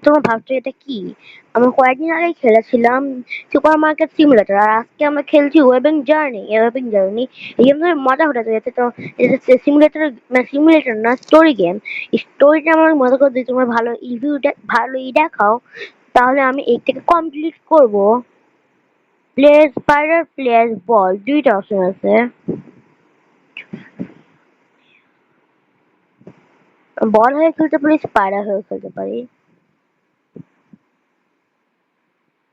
তোমরা ভাবছো এটা কি? আমরা কয়েকদিন আগে খেলেছিলাম সুপার মার্কেট সিমুলেটর, আর আজকে আমরা খেলছি ওয়েবিং জার্নি। এই গেমটা মজা হতে যাচ্ছে তো। এটা সিমুলেটর, না সিমুলেটর না, স্টোরি গেম। স্টোরিটা আমার মজা করে দিই, তোমরা ভালোই দেখাও, তাহলে আমি এই থেকে কমপ্লিট করব। প্লেয়ার স্পাইডার, প্লেয়ার বল, দুইটা অপশন আছে। বল হয়ে খেলতে পারি, স্পাইডার হয়ে খেলতে পারি।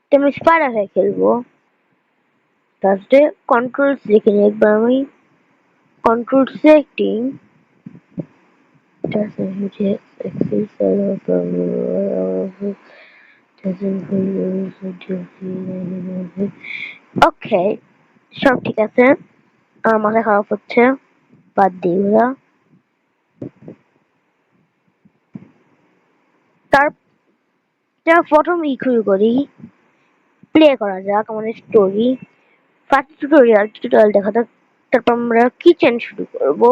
তো আমি স্পাইডার হয়ে খেলবো। ফার্স্টে কন্ট্রোলস লিখে নিই একবার আমি। কন্ট্রোল সেটিং, ওকে, সব ঠিক আছে। আমার মাথা খারাপ হচ্ছে, বাদ দিই ওরা। তার প্রথম শুরু করি, প্লে করা যাক আমাদের স্টোরি। ফার্স্ট টিউটোরিয়াল দেখা যাক, তারপর আমরা কিচেন শুরু করবো।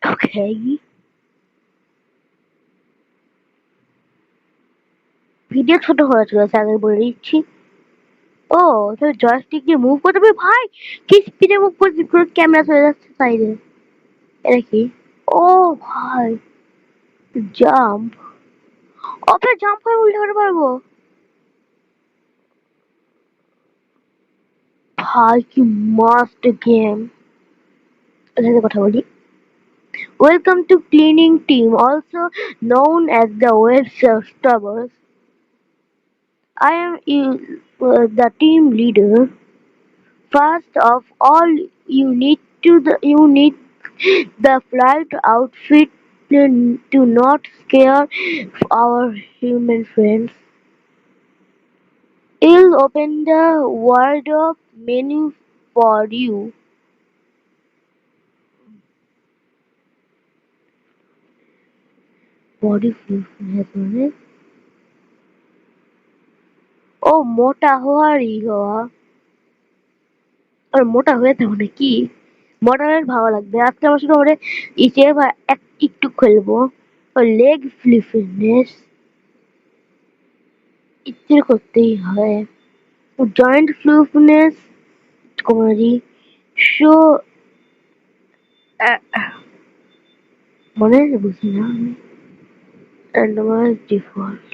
ওকে, ভিডিও ছোট হয়ে চলেছে, আগে বলে দিচ্ছি। ও, তো জয়স্টিক দিয়ে মুভ করতে হবে ভাই, কি স্পিডে মুভ করছি, পুরো ক্যামেরা চলে যাচ্ছে সাইডে। এটা কি? ও ভাই, জাম্প, ওপরে জাম্প হয়ে উল্টে করতে পারবো। ভাই কি মাস্ট গেম। এখানে কথা বলি। Welcome to cleaning team, also known as the web servers. I am the team leader. First of all, you need the flight outfit to not scare our human friends. I'll open the wardrobe menu for you. Body fitness মানে? ও, মোটা হওয়ারই হওয়া। আর মোটা হয়ে যাবো নাকি? মোটা হলে ভালো লাগবে। আজকে আমার শুধু আমাদের ইসে একটু খেলবো। লেগ ফিটনেস ইচ্ছে করতেই হয়। জয়েন্ট ফিটনেস কমারি শো, মানে বুঝি না আমি। randomize default.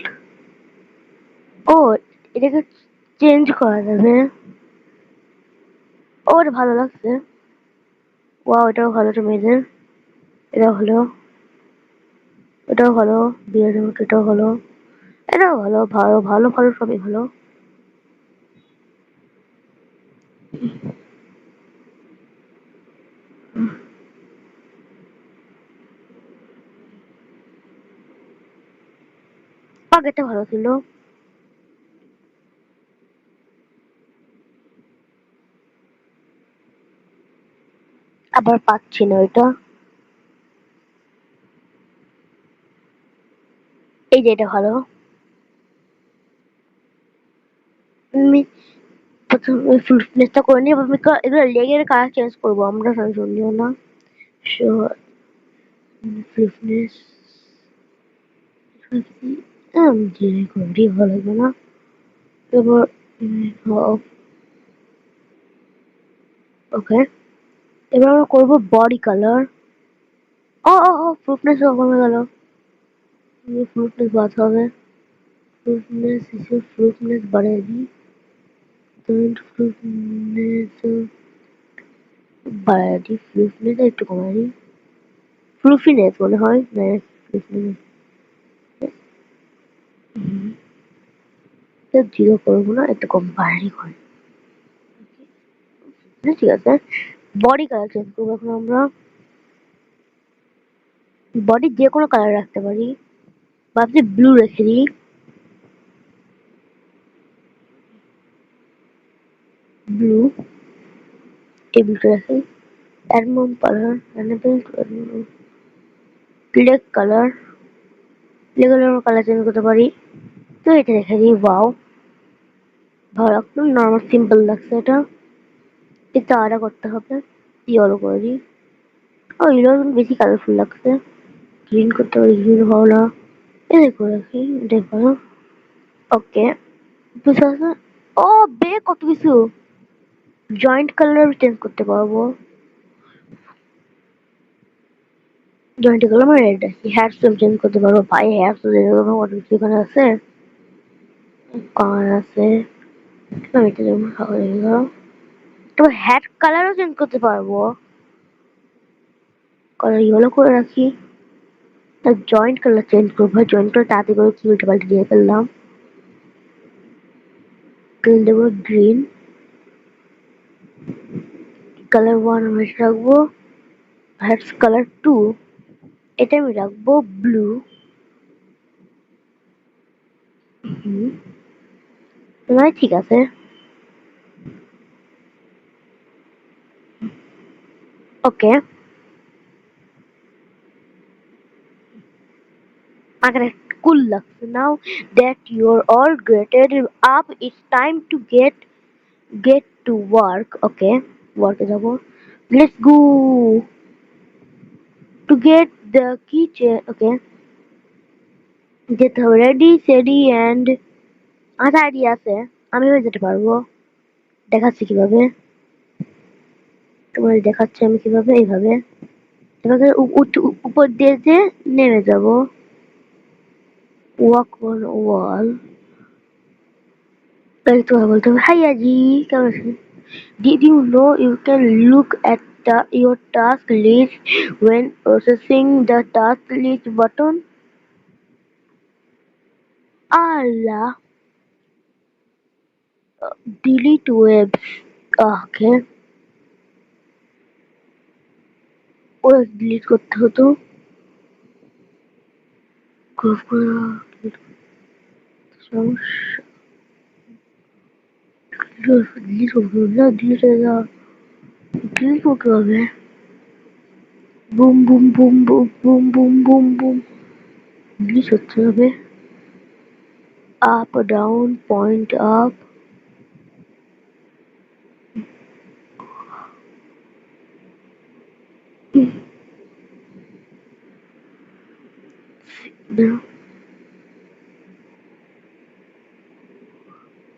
ও, এটাকে চেঞ্জ করা যাবে। ও, এটা ভালো লাগছে। ওয়াও, এটাও ভালো, এটা মেয়েদের। এটাও ভালো, এটাও ভালো। বিয়ের মতো এটাও ভালো, এটাও ভালো, ভালো ভালো ভালো, সবই ভালো। আগেরটা ভালো ছিল। আবার পাচ্ছি না ওইটা। এই যে এটা ভালো। আমি প্রথমে ফিটনেসটা করে নিই, আমি এগুলো লেগের কালার চেঞ্জ করবো আমরা, সঞ্জনীয় না। সো ফিটনেস যে করি ভালো লাগবে না। এবার ওকে, এবার আমরা করবো বডি কালার। ও ও ও, ফিটনেস কমে গেল। ফিটনেস বাদ হবে। ফিটনেস হিসেবে ফিটনেস বাড়িয়ে দিই। ফিটনেস বাড়িয়ে দিই, ফিটনেস একটু কমাই দিই। ফ্লুফিনেস মনে হয় না, ফ্লুফিনেস জিরো করবো না, একটু কম বাড়াই করে। ঠিক আছে, বডি কালার চেঞ্জ করবো এখন আমরা। বডি যে কোনো কালার রাখতে পারি, ভাবছি ব্লু রেখে দিই। ব্লু, এই ব্লুটা রাখি। অ্যাডমন colour, black colour, black colour colour change করতে পারি। তো এটা রেখে দিই। ওয়াও, ভালো লাগতো, নর্মাল সিম্পল লাগছে এটা। এটা আলাদা করতে হবে, ইয়েলো করে দিই। ও, ইয়েলো বেশি কালারফুল লাগছে। গ্রিন করতে পারি, গ্রিন ভালো না। এই দেখো রাখি, দেখো। ওকে, বুঝতে পারছো? ও বে কত কিছু জয়েন্ট কালার চেঞ্জ করতে পারবো। জয়েন্ট কালার মানে রেড রাখি, হেয়ার চেঞ্জ করতে পারবো ভাই, হেয়ার কত কিছু এখানে আছে, কান আছে, এটা যেমন সকালে গেল। তবে হেয়ার কালারও চেঞ্জ করতে পারবো, কালার ইয়েলো করে রাখি। তার জয়েন্ট কালার চেঞ্জ করবো ভাই, জয়েন্ট কালার তাড়াতাড়ি করে কি উল্টে পাল্টে দিয়ে ফেললাম। গ্রিন দেবো, গ্রিন কালার ওয়ান আমি রাখবো। হেয়ার কালার টু এটা আমি রাখবো ব্লু। হুম, নয় ঠিক আছে। ওকে, আমার cool লাগছে। Now that you're all graded up, it's time to get to work. Okay, work এ যাবো। Let's go to get the keychain. Okay, get ready, steady, and আমার আইডিয়া আছে, আমি হয়ে যেতে পারবো। দেখাচ্ছি কিভাবে, তোমার দেখাচ্ছি আমি কিভাবে, এইভাবে এভাবে উপর দিয়ে যে নেমে যাব। ওয়াক অন ওয়াল, তাই তোমার বলতে হবে হাইয়া জি, কেমন আছেন? Did you know you can look at your task list when processing the task list button? Allah, delete webs. Okay, web delete করতে হতো। সমস্যা, ডিলিট করতে হবে না, ডিলিট হয়ে যাওয়া, ডিলিট করতে হবে। Boom boom boom boom boom boom boom boom, delete হতে হবে। Up down, point up,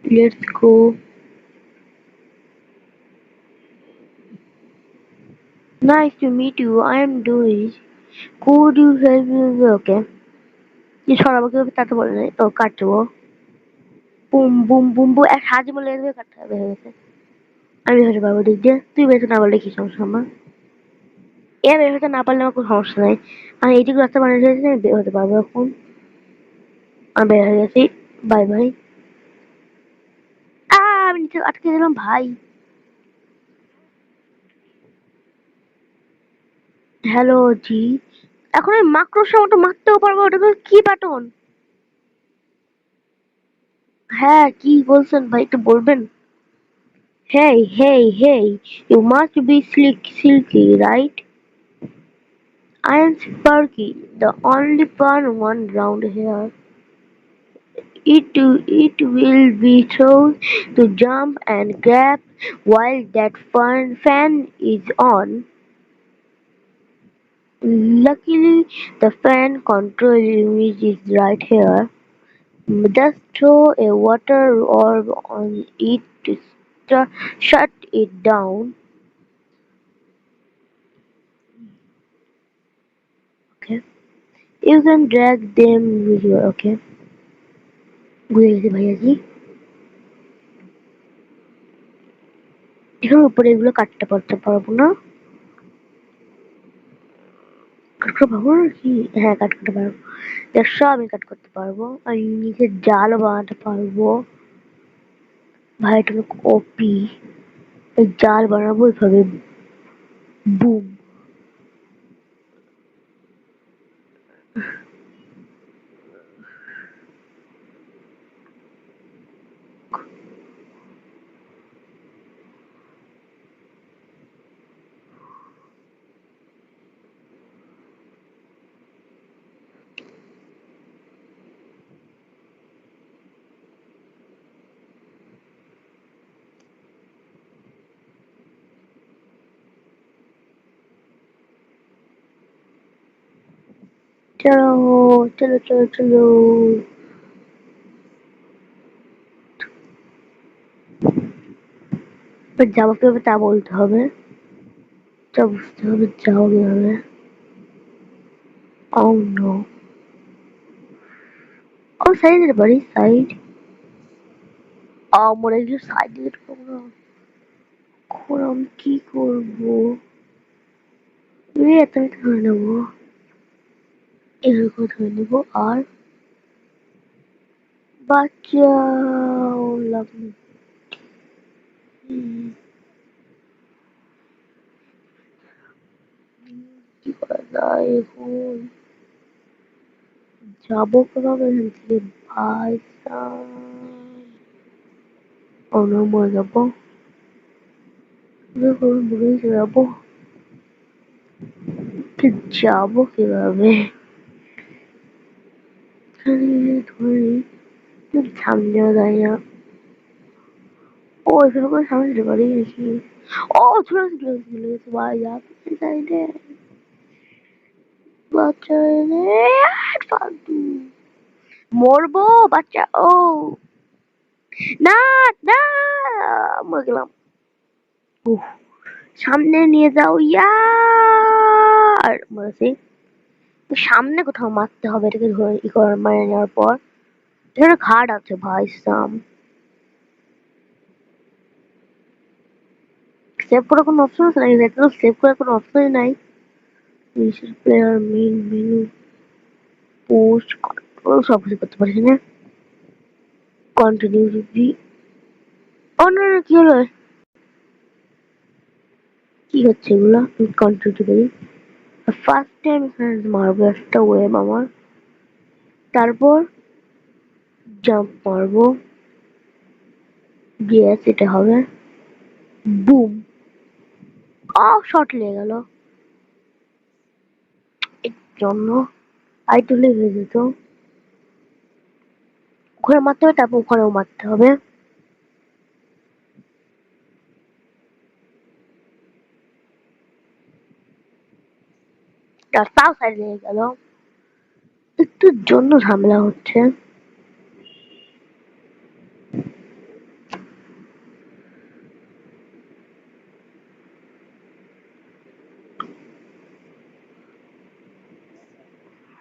let's go. Nice to meet you. I am doing. Could you help me? Okay. কি সরাবো কিভাবে তা তো বলে নাই। ও কাটবো। বুম বুম বুম বুম, এক হাত বলে এভাবে কাটতে হবে, হয়ে গেছে। আমি বের হতে পারবো দিক দিয়ে, তুই বের হতে না পারলে কি সমস্যা আমার? এ বের হতে না পারলে আমার কোনো সমস্যা নাই। আমি এইটুকু রাস্তা বানিয়ে রেখেছি, আমি বের হতে পারবো এখন। আমি বের হয়ে গেছি, বাই বাই। আমি নিচে আটকে গেলাম ভাই। হ্যালো জি, এখন আমি মাকড়সার মতো মারতেও পারবো, ওটা তো কি বাটন? হ্যাঁ কি বলছেন ভাই, একটু বলবেন? Hey, you must be silky, right? I am Sparky, the only fun one round here. It will be thrown to jump and grab while that fun fan is on. Luckily, the fan control unit is right here. Just throw a water orb on it to shut it down. Okay. You can drag them with your okay. ঘুরে গেছি ভাইয়াজি। এখানে উপরে এগুলো কাটতে পারতে পারবো না, কাটতে পারবো না কি? হ্যাঁ কাট করতে পারবো, সব আমি কাট করতে পারবো। আমি নিজের জালও বানাতে পারবো ভাই, এটা ওপি। এই জাল বানাবো এভাবে, বুম। चलो चलो चलो चलो पर जाओ के बता बोलते হবে তা বুঝতে হবে যাও কিভাবে oh no oh সাইডের বাড়ি সাইড মরে গেলে সাইড দিতে পারবো না এখন আমি কি করবো এটা আমি ধরে নেবো এরকম ধরে নেবো আর বাঁচাও লাগবে কি করা যায় এখন যাবো কিভাবে এখান থেকে ভাই অন্য মরে যাবো মরে যাবো যাবো কিভাবে ধরে সামনেও যায় না ও এখানে করে সামনে যেতে পারি নাকি ও চলে গেছে ভাই যাবে সাইডে বাচ্চা রে ফালতু মরবো বাচ্চা ও না না মরে গেলাম উফ সামনে নিয়ে যাও ইয়ার মরেছি সামনে কোথাও মারতে হবে এটাকে ধরে মারে নেওয়ার পর এখানে ঘাট আছে ভাই সাম সেভ করার কোনো অপশন আছে নাকি এটা তো সেভ করার কোনো অপশনই নাই player main menu post control সব কিছু করতে পারছি না কন্টিনিউ রিভি ও না না কি হলো কি হচ্ছে এগুলো আমি কন্টিনিউ করি ফার্স্ট টাইম মারবো একটা ওয়েব আমার তারপর জাম্প মারবো গ্যাস এটা হবে বুম শর্ট লেগে গেল এর জন্য আইটুলে হয়ে যেত ওখানে মারতে হবে তারপর ওখানেও মারতে হবে তাও সাইড লেগে গেল একটুর জন্য ঝামেলা হচ্ছে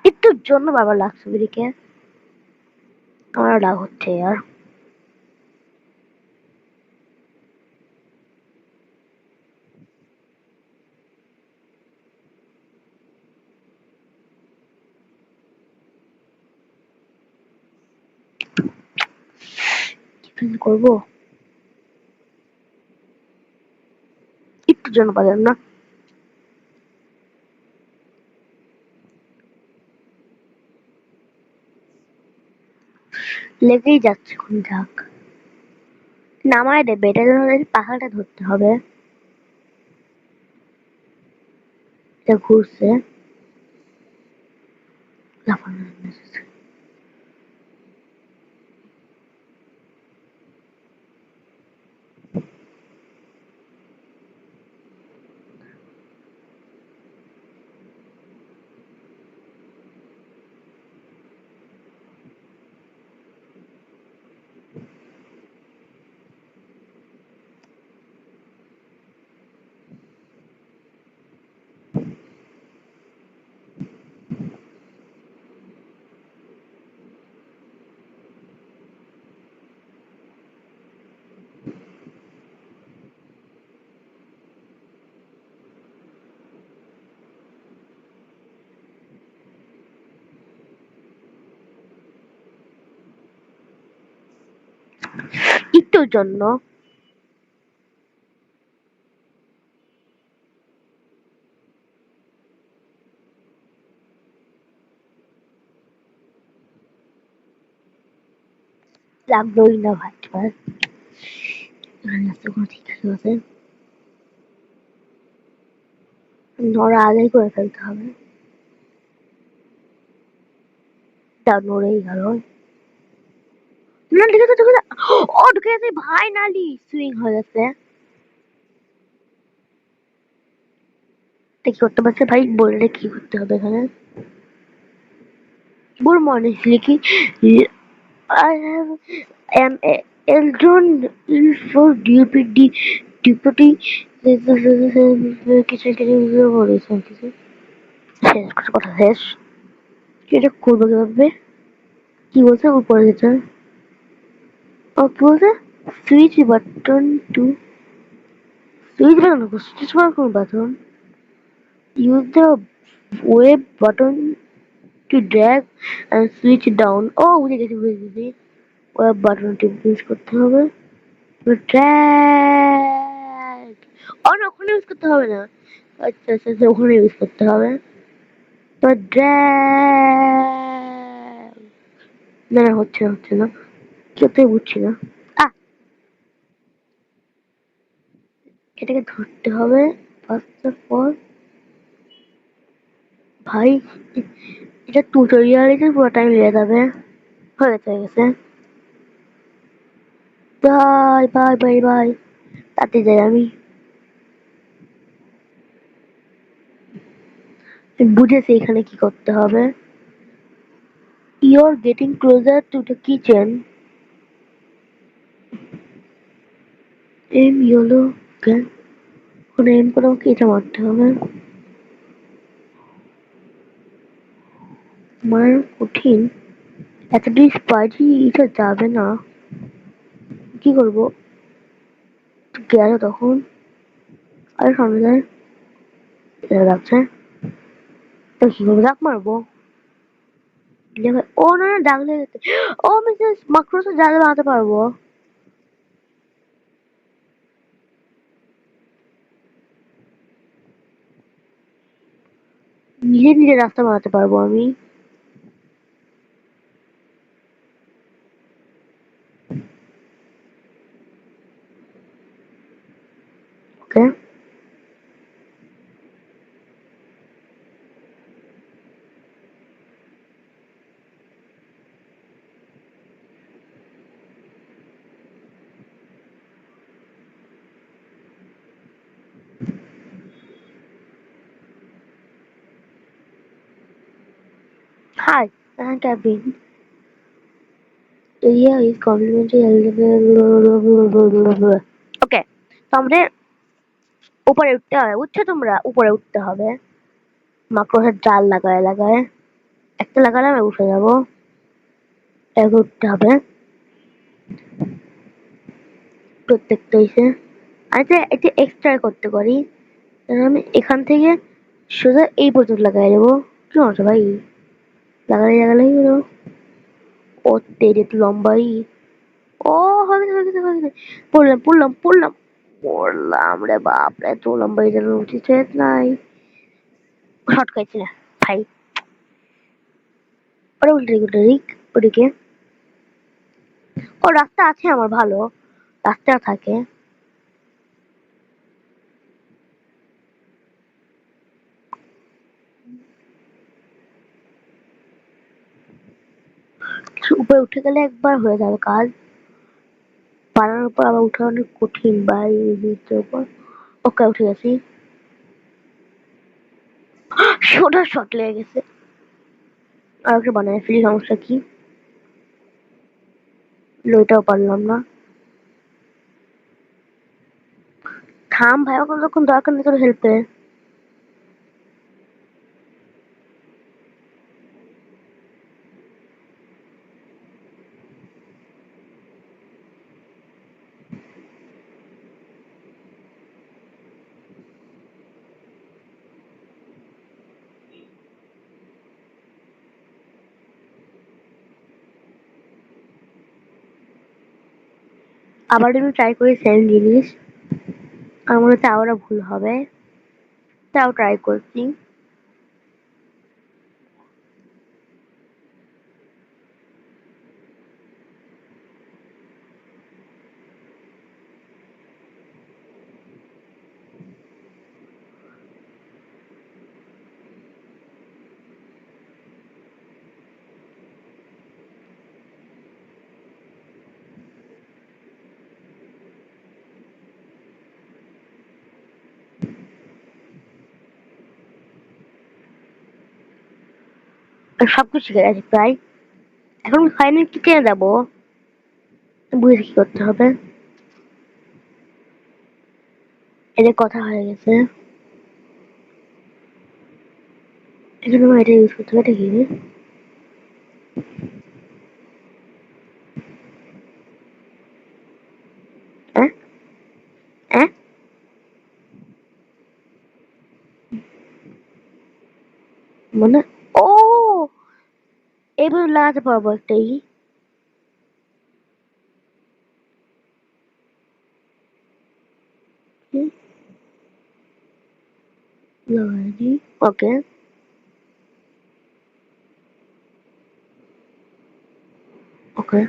একটুর জন্য বাবা লাগছে বিড়িকে আমার রাগ হচ্ছে আর কি করবো একটুর জন্য পারলাম না লেগেই যাচ্ছে কোন যাক নামায় দেবে এটার জন্য পাখাটা ধরতে হবে এটা ঘুরছে লাফানো একটুর জন্য লাগলোই না ভাই ঠিক আছে নড়া আগেই করে ফেলতে হবে তা নড়েই গেল না ঠিক আছে ঠিক আছে ও ঢুকে গেছে ভাই নালি সুইং হয়ে গেছে কি করতে পারছে ভাই বললে কি করতে হবে এখানে Good morning, Slicky. I have am a Eldron for deputy কিছু বলেছেন কিছু শেষ কথা শেষ এটা করবো কিভাবে কি বলছে উপরে যেটা ও কি বলছে switch button to switch button switch button button use the wave button to drag and switch down বুঝে গেছি বুঝে গেছি wave button টিপ ইউজ করতে হবে ড্র্যাগ না ওখানে ইউজ করতে হবে না আচ্ছা আচ্ছা আচ্ছা ওখানে ইউজ করতে হবে তো ড্র্যাগ না না হচ্ছে না কিছুতেই বুঝছি না আহ এটাকে ধরতে হবে ফার্স্ট অফ অল ভাই এটা টিউটোরিয়ালে পুরো টাইম লেগে যাবে হয়ে গেছে বাই বাই বাই বাই তাতে যাই আমি বুঝেছি এখানে কি করতে হবে You're getting closer to the kitchen. Aim yellow can ওখানে এম করে আমাকে এটা মারতে হবে মার কঠিন এতটাই স্পাইসি এটা যাবে না কি করবো গেল তখন আর সামনে যায় এটা যাচ্ছে তো কি করবো ডাক মারবো ও না না ডাক লেগে ও মিসেস মাকড়সা জাল বানাতে পারবো নিজে নিজে রাস্তা বানাতে পারবো আমি okay hi cabin area is complimentary okay তো আমাদের উপরে উঠতে হবে বুঝছো তোমরা উপরে উঠতে হবে মাকড়সার জাল লাগায় লাগায় একটা লাগালে আমি উঠে যাবো এটাকে উঠতে হবে প্রত্যেকটা ইসে আচ্ছা এটা এক্সট্রা করতে পারি আমি এখান থেকে সোজা এই পর্যন্ত লাগাই দেবো কি হচ্ছে ভাই লাগালেই হলো ও তেরে তো লম্বাই ও হয়ে গেছে পড়লাম রে বাপ রে তো লম্বাই যেন উচিত নাই শর্ট খাইছি না ভাই ওটা উল্টে ওদিকে ও রাস্তা আছে আমার ভালো রাস্তা থাকে উপরে উঠে গেলে একবার হয়ে যাবে কাজ বানানোর পর আবার উঠা অনেক কঠিন ভাই ভিড়টার উপর ওকে উঠে গেছি সোজা শট লেগে গেছে আর ওকে বানায় ফেলি সমস্যা কি লইটাও পারলাম না থাম ভাই ওকে যখন দরকার নেই তোর হেল্পে আবার আমি ট্রাই করি সেম জিনিস আমার মনে হচ্ছে আবারও ভুল হবে তাও ট্রাই করছি সবকিছু শিখে গেছি প্রায়। এখন ফাইনাল কিচেনে যাবো, বুঝে কি করতে হবে। এটা কথা হয়ে গেছে, এখানে আমার এটা ইউজ করতে হবে। এটা কি রে? হ্যাঁ হ্যাঁ, মানে ও এবার লাগাতে পারবো একটাই। লাগাইনি। ওকে ওকে,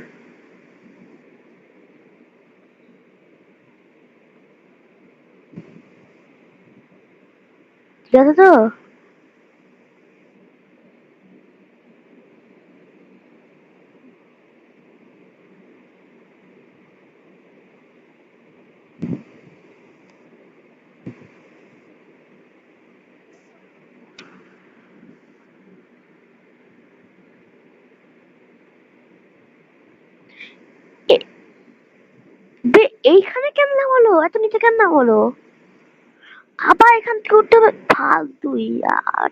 ঠিক আছে তো। এ- এইখানে কেন না হলো, এত নিচে কেন না হলো? আবার এখান থেকে উঠতে হবে, ফালতু ইয়ার।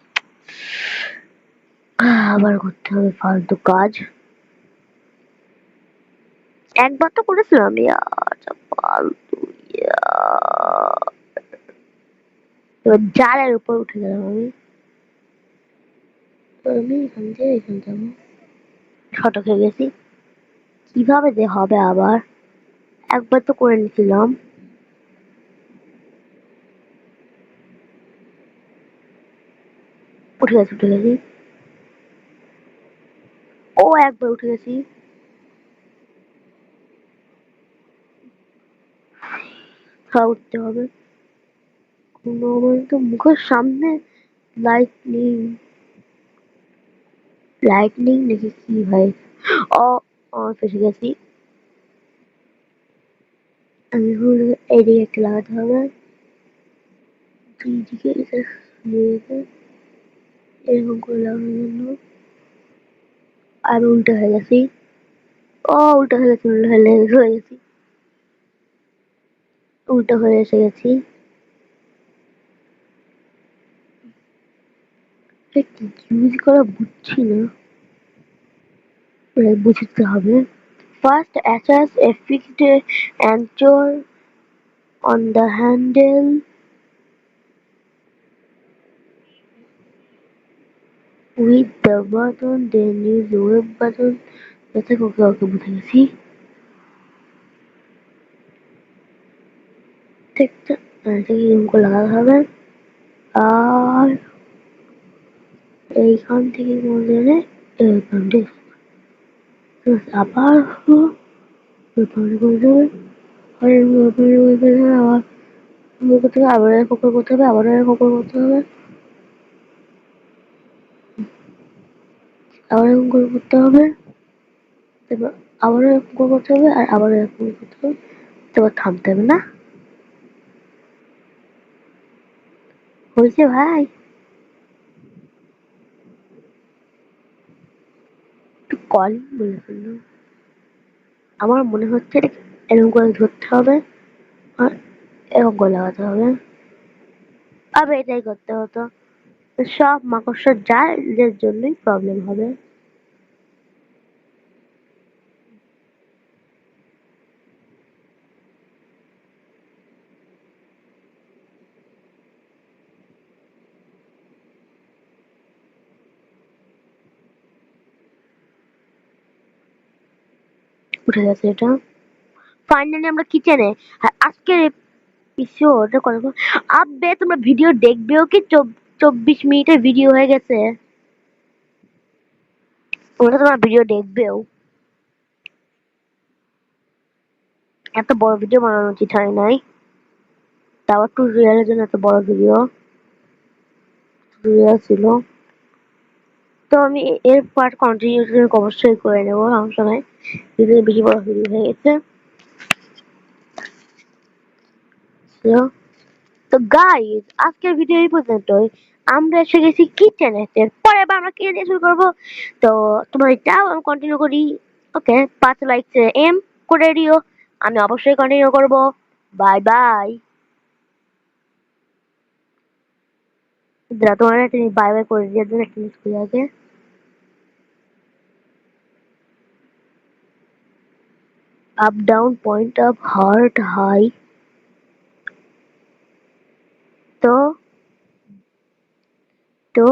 আবার করতে হবে ফালতু কাজ। একবার তো করেছিলাম ইয়ার, ফালতু ইয়ার। এবার জালের উপর উঠে গেলাম আমি। তো আমি এখান থেকে এখানে যাবো, ছটক হয়ে গেছি। কিভাবে যে হবে আবার, একবার তো করে নিয়েছিলাম। উঠে গেছি উঠে গেছি। ও একবার উঠে গেছি। সব উঠতে হবে। কোনো তো মুখের সামনে লাইটনিং, লাইটনিং নাকি কি ভাই? ও ও ফেসে গেছি। আমি হলো এদিকে একটা লাগাতে হবে, এইদিকে এটা নিয়ে এরকম করে লাগানোর জন্য। আমি উল্টো হয়ে গেছি। ও উল্টো হয়ে গেছি, উল্টো হয়ে গেছি, উল্টো হয়ে এসে গেছি। কি ইউজ করা বুঝছি না, বুঝতে হবে। First attach a fixed anchor on the handle with the button, then use the web button. যাতে ওকে ওকে বুঝে গেছি। ঠিকঠাক এটাকে এরকম করে লাগাতে হবে। আর এইখান থেকে মনে এইখান থেকে আবার ওইখানে করে দেবে। আর ওইখানে করতে হবে, আবার করতে হবে, আবার কোকর করতে হবে, আবার কোকর করতে হবে, আবার এরকম করে করতে হবে। তারপর আবারও এরকম করে করতে হবে, আর আবারও এরকম করে করতে হবে। তারপর থামতে হবে না। হয়েছে ভাই, একটু কলিং বলে ফেললো। আমার মনে হচ্ছে এটা এরকম করে ধরতে হবে, আর এরকম করে লাগাতে হবে। আবার এটাই করতে হতো। সব মাকড়সার জালের জন্যই প্রবলেম হবে। উঠে গেছে এটা। ফাইনালি আমরা কিচেনে। আর আজকের এপিসোড কত, আবে তোমরা ভিডিও দেখবেও কি? 24 মিনিটের ভিডিও হয়ে গেছে। তোমরা তোমার ভিডিও দেখবেও? এত বড় ভিডিও বানানো উচিত হয় নাই, তাও টু রিয়ালের জন্য এত বড় ভিডিও। রিয়াল ছিল। তো আমি এর পার্ট কন্টিনিউ অবশ্যই করে নেবো, সমস্যা নাই। ভিডিও বেশি বড় ভিডিও হয়ে গেছে। So, তো গাইস, আজকের ভিডিও এই পর্যন্তই। আমরা এসে গেছি কিচেনে। পরে আবার আমরা কি দিয়ে শুরু করবো? তো তোমার এটাও আমি কন্টিনিউ করি। ওকে, 5 লাইক এম করে দিও। আমি অবশ্যই কন্টিনিউ করব। Bye bye. তোমার তুমি বাই বাই করে দিয়ে দিন একটা মিস করি আগে। Up down point up heart high. তো তো